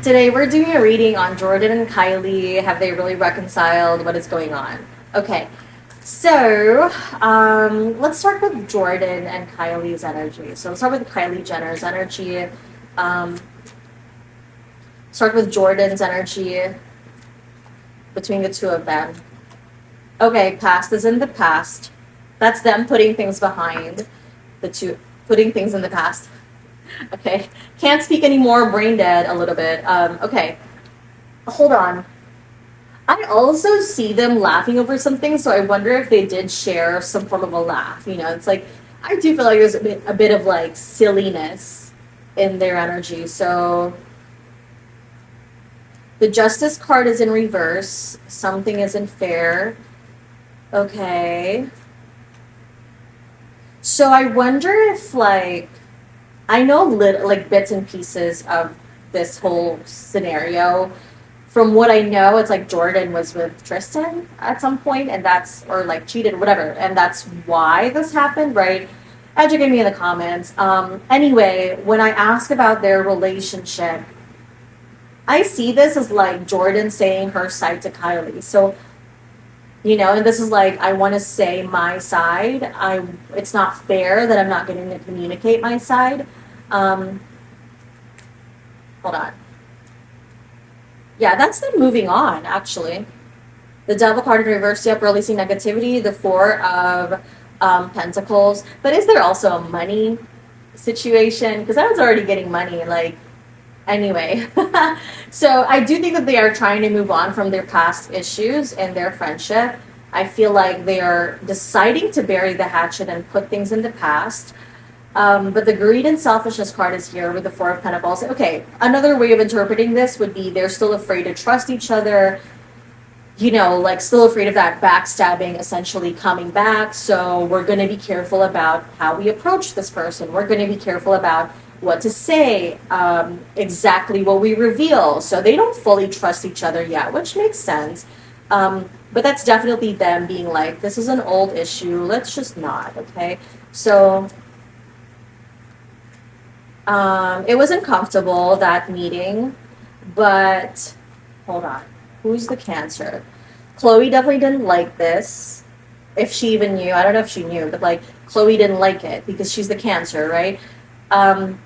Today we're doing a reading on Jordyn and Kylie. Have they really reconciled? What is going on? Okay, so let's start with Jordyn and Kylie's energy. So let's start with Kylie Jenner's energy. Um, Start with Jordyn's energy between the two of them. Okay, past is in the past. That's them putting things behind the two, putting things in the past. Okay, can't speak anymore, brain dead a little bit. Okay, hold on. I also see them laughing over something, so I wonder if they did share some form of a laugh. You know, it's like, I do feel like there's a bit of like silliness in their energy. So the Justice card is in reverse. Something isn't fair. Okay. So I wonder if like I know like bits and pieces of this whole scenario. From what I know, it's like Jordyn was with Tristan at some point, and that's or like cheated, whatever, and that's why this happened, right? Educate me in the comments. Anyway, when I ask about their relationship, I see this as like Jordyn saying her side to Kylie. So and this is like I want to say my side. It's not fair that I'm not getting to communicate my side. Um, Hold on. Yeah, that's them moving on actually. The Devil card in reverse, yep, releasing negativity. The Four of Pentacles, but is there also a money situation? Because I was already getting money, like anyway. So I do think that they are trying to move on from their past issues and their friendship. I feel like they are deciding to bury the hatchet and put things in the past. But the greed and selfishness card is here with the Four of Pentacles. Okay, another way of interpreting this would be they're still afraid to trust each other, like still afraid of that backstabbing essentially coming back. So we're going to be careful about how we approach this person. We're going to be careful about what to say, exactly what we reveal. So they don't fully trust each other yet, which makes sense. But that's definitely them being like, this is an old issue. Let's just not, okay? So it was uncomfortable, that meeting, but hold on. Who's the Cancer? Khloe definitely didn't like this. If she even knew, I don't know if she knew, but like Khloe didn't like it because she's the Cancer, right? Um,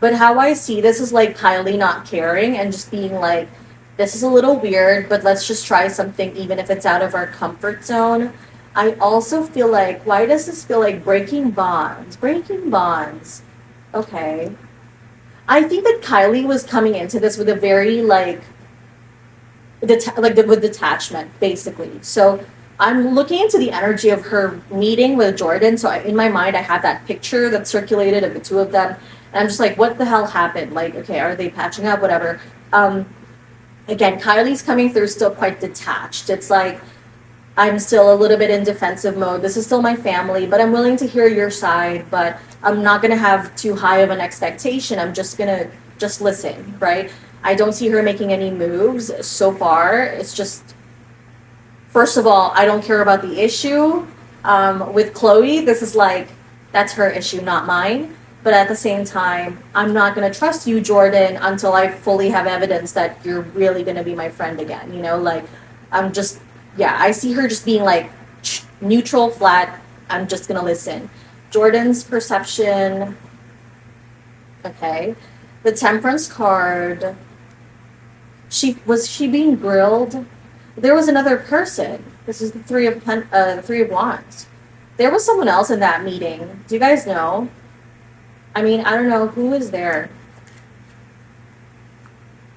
but how I see this is like Kylie not caring and just being like, this is a little weird, but let's just try something even if it's out of our comfort zone. I also feel like, why does this feel like breaking bonds? Breaking bonds. Okay. I think that Kylie was coming into this with a very like with detachment, basically. So I'm looking into the energy of her meeting with Jordyn. So in my mind, I have that picture that circulated of the two of them, and I'm just like, what the hell happened? Like, okay, are they patching up? Whatever. Again, Kylie's coming through still quite detached. It's like I'm still a little bit in defensive mode. This is still my family, but I'm willing to hear your side. But I'm not gonna have too high of an expectation. I'm just gonna just listen, right? I don't see her making any moves so far. It's just, first of all, I don't care about the issue. With Khloe, this is like, that's her issue, not mine. But at the same time, I'm not going to trust you, Jordyn, until I fully have evidence that you're really going to be my friend again. Like, I'm just, yeah, I see her just being like neutral, flat. I'm just going to listen. Jordyn's perception. Okay. The Temperance card. Was she being grilled? There was another person. This is the Three of Wands. There was someone else in that meeting. Do you guys know? I mean, I don't know who is there.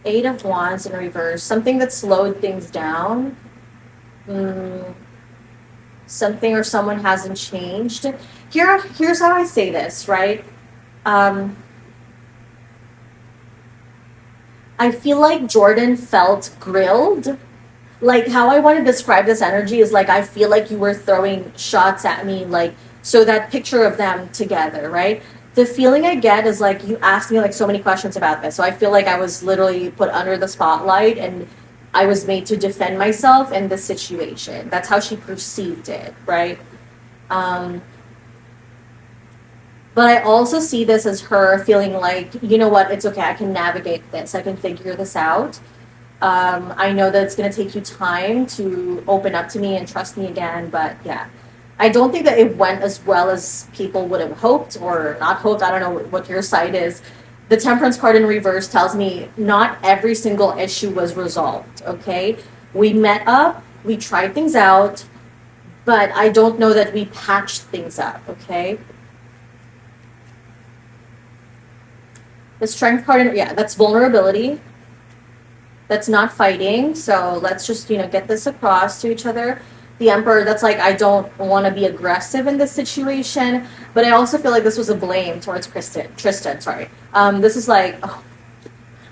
Eight of Wands in reverse. Something that slowed things down. Something or someone hasn't changed. Here's how I say this, right? I feel like Jordyn felt grilled. Like how I want to describe this energy is like I feel like you were throwing shots at me, like so that picture of them together, right? The feeling I get is like you asked me like so many questions about this. So I feel like I was literally put under the spotlight and I was made to defend myself in this situation. That's how she perceived it, right? But I also see this as her feeling like, you know what, it's okay, I can navigate this, I can figure this out. I know that it's going to take you time to open up to me and trust me again, but yeah. I don't think that it went as well as people would have hoped or not hoped. I don't know what your side is. The Temperance card in reverse tells me not every single issue was resolved, okay? We met up, we tried things out, but I don't know that we patched things up, okay? The Strength card, yeah, that's vulnerability. That's not fighting. So let's just, get this across to each other. The Emperor, that's like, I don't want to be aggressive in this situation, but I also feel like this was a blame towards Tristan, sorry. This is like, oh,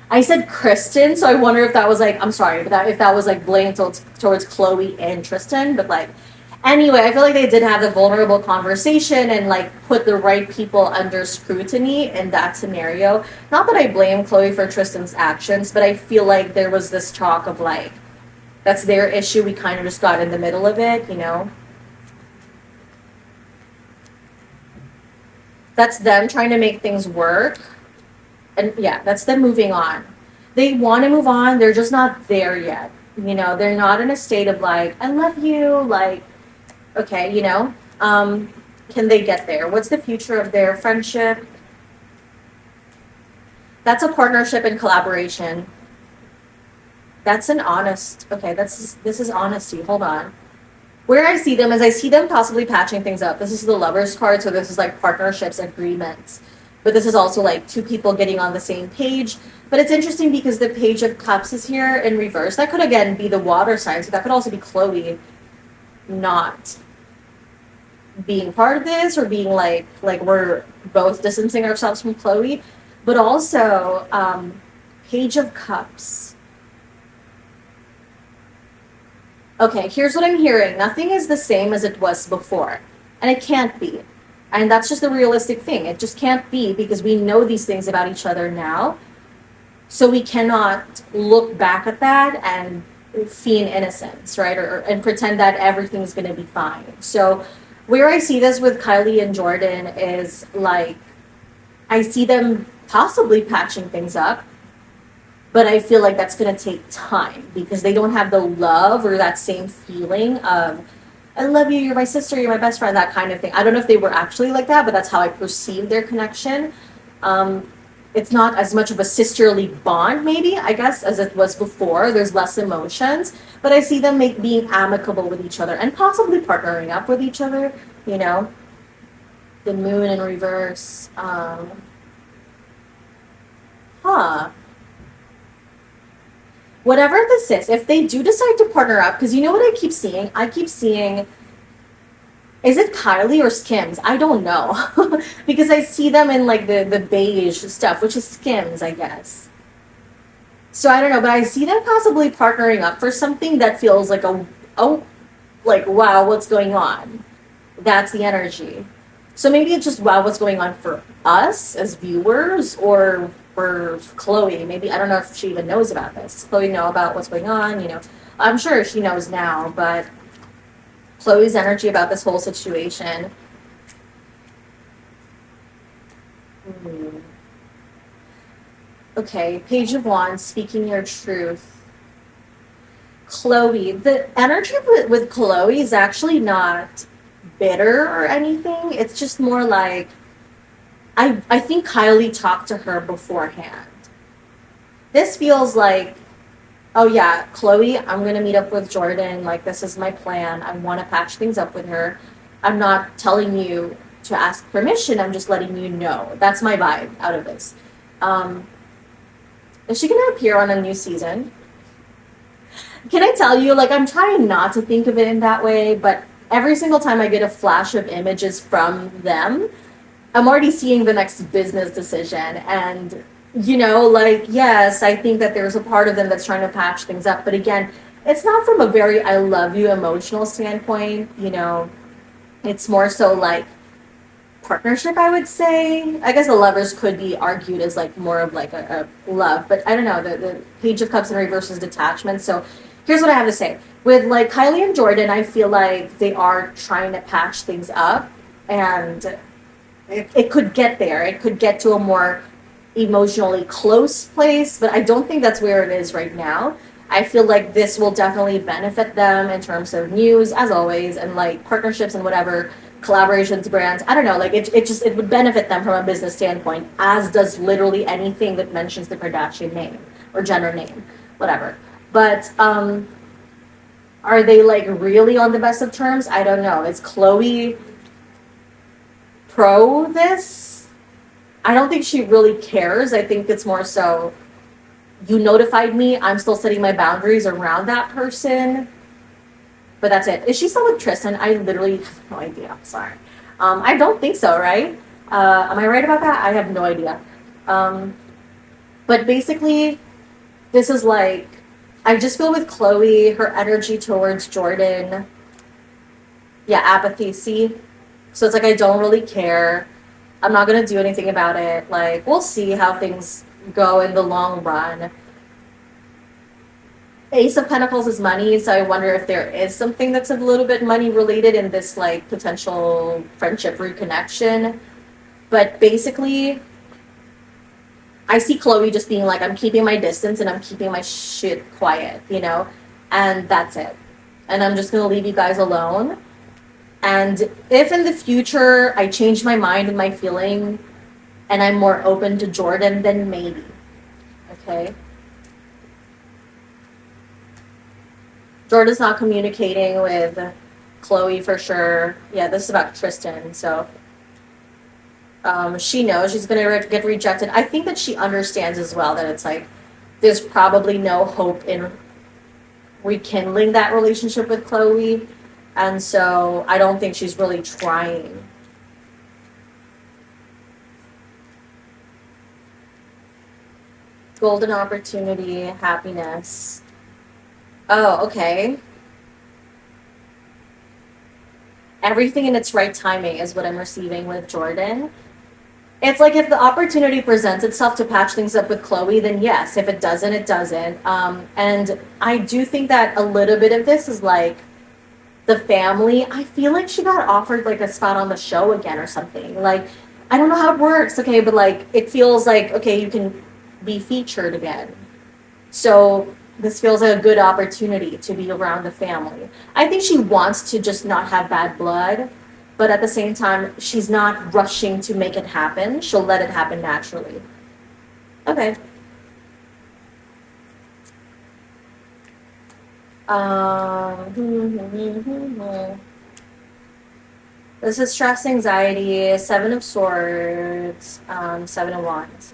I said Kristen, so I wonder if that was like, I'm sorry, but if that was like blame towards Khloe and Tristan, but like, anyway, I feel like they did have a vulnerable conversation and like put the right people under scrutiny in that scenario. Not that I blame Khloe for Tristan's actions, but I feel like there was this talk of like, that's their issue. We kind of just got in the middle of it, That's them trying to make things work. And yeah, that's them moving on. They want to move on. They're just not there yet. They're not in a state of like, I love you, like, okay, can they get there? What's the future of their friendship? That's a partnership and collaboration. That's an honest, okay, this is honesty. Hold on. Where I see them is I see them possibly patching things up. This is the Lovers card, so this is like partnerships, agreements. But this is also like two people getting on the same page. But it's interesting because the Page of Cups is here in reverse. That could again be the water sign, so that could also be Khloe not being part of this or being like we're both distancing ourselves from Khloe. But also, Page of Cups. Okay, here's what I'm hearing. Nothing is the same as it was before. And it can't be. And that's just the realistic thing. It just can't be because we know these things about each other now. So we cannot look back at that and feign innocence, right? And pretend that everything's going to be fine. So where I see this with Kylie and Jordyn is like, I see them possibly patching things up. But I feel like that's going to take time because they don't have the love or that same feeling of, I love you, you're my sister, you're my best friend, that kind of thing. I don't know if they were actually like that, but that's how I perceive their connection. It's not as much of a sisterly bond, maybe, I guess, as it was before. There's less emotions. But I see them being amicable with each other and possibly partnering up with each other, The Moon in reverse. Whatever this is, if they do decide to partner up, because you know what I keep seeing? I keep seeing, is it Kylie or Skims? I don't know. Because I see them in like the beige stuff, which is Skims, I guess. So I don't know, but I see them possibly partnering up for something that feels like like, wow, what's going on? That's the energy. So maybe it's just, wow, what's going on for us as viewers or for Khloe. Maybe, I don't know if she even knows about this. Does Khloe know about what's going on? I'm sure she knows now, but Khloe's energy about this whole situation. Okay, Page of Wands, speaking your truth. Khloe, the energy with Khloe is actually not bitter or anything. It's just more like, I think Kylie talked to her beforehand. This feels like, oh yeah, Khloe, I'm going to meet up with Jordyn. Like, this is my plan. I want to patch things up with her. I'm not telling you to ask permission. I'm just letting you know. That's my vibe out of this. Is she going to appear on a new season? Can I tell you, like, I'm trying not to think of it in that way, but every single time I get a flash of images from them, I'm already seeing the next business decision. And, like, yes, I think that there's a part of them that's trying to patch things up. But again, it's not from a very I love you emotional standpoint. It's more so like partnership, I would say. I guess the Lovers could be argued as like more of like a love. But I don't know. The Page of Cups in reverse is detachment. So here's what I have to say. With like Kylie and Jordyn, I feel like they are trying to patch things up. And it could get there. It could get to a more emotionally close place, but I don't think that's where it is right now. I feel like this will definitely benefit them in terms of news, as always, and like partnerships and whatever collaborations, brands. I don't know, like it would benefit them from a business standpoint, as does literally anything that mentions the Kardashian name or Jenner name, whatever. But are they like really on the best of terms? I don't know. Is Khloe pro this? I don't think she really cares. I think it's more so you notified me. I'm still setting my boundaries around that person. But that's it. Is she still with Tristan? I literally have no idea. Sorry. I don't think so, right? Am I right about that? I have no idea. But basically, this is like, I just feel with Khloe, her energy towards Jordyn, yeah, apathy. See? So it's like, I don't really care. I'm not going to do anything about it. Like, we'll see how things go in the long run. Ace of Pentacles is money, so I wonder if there is something that's a little bit money related in this like potential friendship reconnection. But basically, I see Khloe just being like, I'm keeping my distance and I'm keeping my shit quiet, you know? And that's it. And I'm just gonna leave you guys alone. And if in the future I change my mind and my feeling and I'm more open to Jordyn, then maybe. Okay? Jordyn's not communicating with Khloe for sure. Yeah, this is about Tristan, so she knows she's gonna get rejected. I think that she understands as well that it's like there's probably no hope in rekindling that relationship with Khloe, and so I don't think she's really trying. Golden opportunity, happiness. Oh, okay. Everything in its right timing is what I'm receiving with Jordyn. It's like if the opportunity presents itself to patch things up with Khloe, then yes. If it doesn't, it doesn't. And I do think that a little bit of this is like the family. I feel like she got offered like a spot on the show again or something. Like, I don't know how it works, okay, but like it feels like, okay, you can be featured again. So this feels like a good opportunity to be around the family. I think she wants to just not have bad blood, but at the same time, she's not rushing to make it happen. She'll let it happen naturally. Okay. This is stress, anxiety, Seven of Swords, Seven of Wands.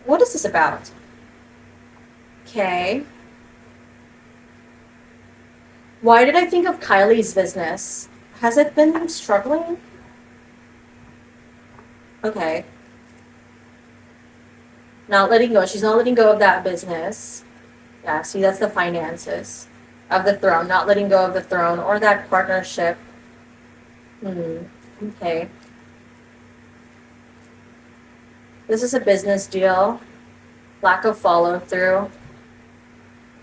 What is this about? Okay. Why did I think of Kylie's business? Has it been struggling? Okay. Not letting go. She's not letting go of that business. Yeah, see, that's the finances of the throne. Not letting go of the throne or that partnership. Okay. This is a business deal. Lack of follow through.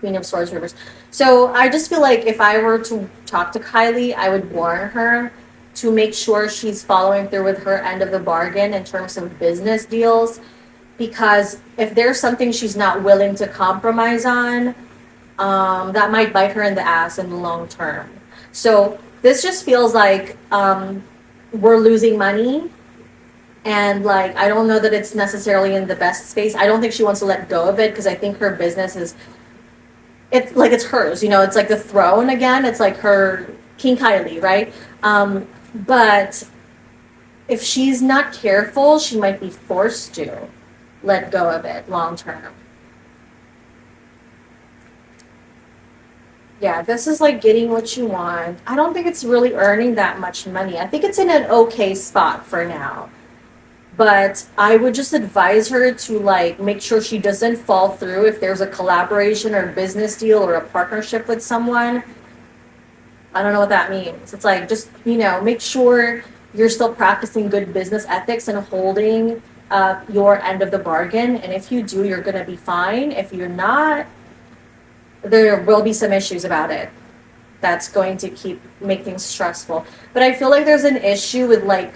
Queen of Swords reverse. So I just feel like if I were to talk to Kylie, I would warn her to make sure she's following through with her end of the bargain in terms of business deals. Because if there's something she's not willing to compromise on, that might bite her in the ass in the long term. So this just feels like we're losing money. And like, I don't know that it's necessarily in the best space. I don't think she wants to let go of it because I think her business is, it's like it's hers, you know, it's like the throne again. It's like her King Kylie, right? But if she's not careful, she might be forced to let go of it long term. Yeah, this is like getting what you want. I don't think it's really earning that much money. I think it's in an okay spot for now. But I would just advise her to like make sure she doesn't fall through if there's a collaboration or a business deal or a partnership with someone. I don't know what that means. It's like just, you know, make sure you're still practicing good business ethics and holding your end of the bargain. And if you do, you're going to be fine. If you're not, there will be some issues about it. That's going to make things stressful. But I feel like there's an issue with like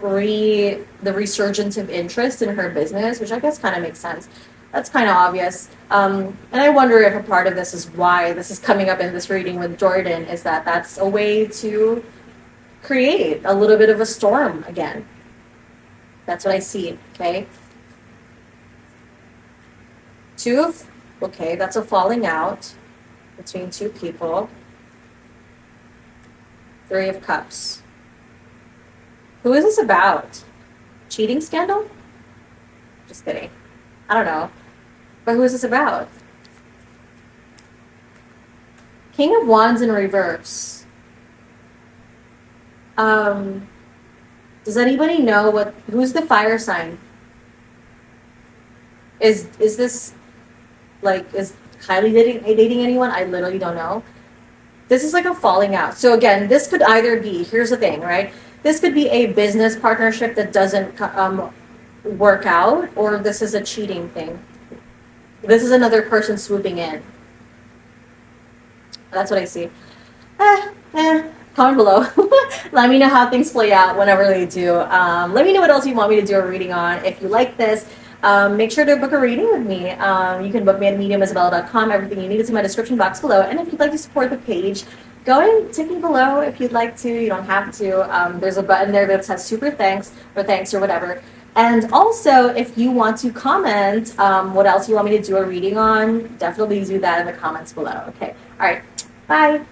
the resurgence of interest in her business, which I guess kind of makes sense. That's kind of obvious. And I wonder if a part of this is why this is coming up in this reading with Jordyn, is that that's a way to create a little bit of a storm again. That's what I see, okay? Okay, that's a falling out between two people. 3 of Cups. Who is this about? Cheating scandal? Just kidding. I don't know. But who is this about? King of Wands in reverse. Does anybody know who's the fire sign? Is this like, is Kylie dating anyone? I literally don't know. This is like a falling out. So again, this could either be, here's the thing, right? This could be a business partnership that doesn't work out, or this is a cheating thing. This is another person swooping in. That's what I see. Comment below. Let me know how things play out whenever they do. Let me know what else you want me to do a reading on. If you like this, make sure to book a reading with me. You can book me at mediumisabella.com. Everything you need is in my description box below. And if you'd like to support the page, go and tick me below if you'd like to. You don't have to. There's a button there that says super thanks or thanks or whatever. And also, if you want to comment what else you want me to do a reading on, definitely do that in the comments below. Okay. All right. Bye.